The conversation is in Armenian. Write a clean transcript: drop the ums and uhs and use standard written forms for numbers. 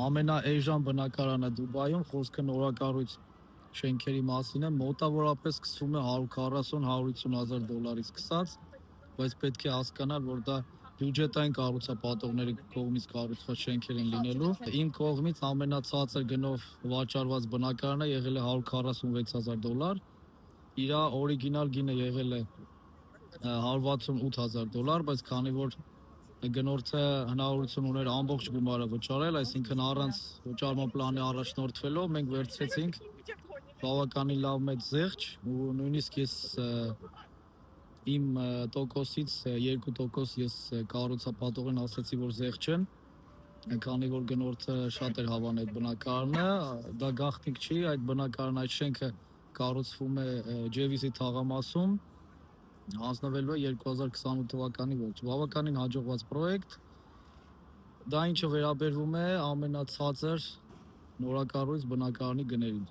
ամենաէժան բնակարանը Դուբայում, խոսքը նորակառույց շենքերի մասին է, մոտավորապես սկսվում է 140-150 հազար դոլարից սկսած, բայց պետք է հասկանալ, որ դա բյուջետային կառուցապատողների կողմից կառուցված շենքեր են լինելու։ Իմ կողմից ամենացածր գնով վաճառված բնակարանը եղել է 146 հազար դոլար, իր օրիգինալ գինը եղել է 168 հազար դոլար, բայց քանի որ գնորդը հնարավորություն ուներ ամբողջ գումարը վճարել, այսինքն առանց վճարման պլանի առաջնորդվելով մենք վերցրեցինք բավականին լավ մեծ զեղչ ու նույնիսկ ես իմ տոկոսից 2% ես կառուցապատողին ասացի, որ զեղչ չեն, քանի որ գնորդը շատ էր հավանել այդ բնակարանը, դա գաղտնիք չի, այդ բնակարանը, այդ շենքը կառուցվում է Ջևիզի թաղամասում, հանձնվելու է 2028 թվականի վերջ, բավականին հաջողված պրոյեկտ, դա ինչը վերաբերվում է ամենացածր նորակառույց բնակարանի գներին։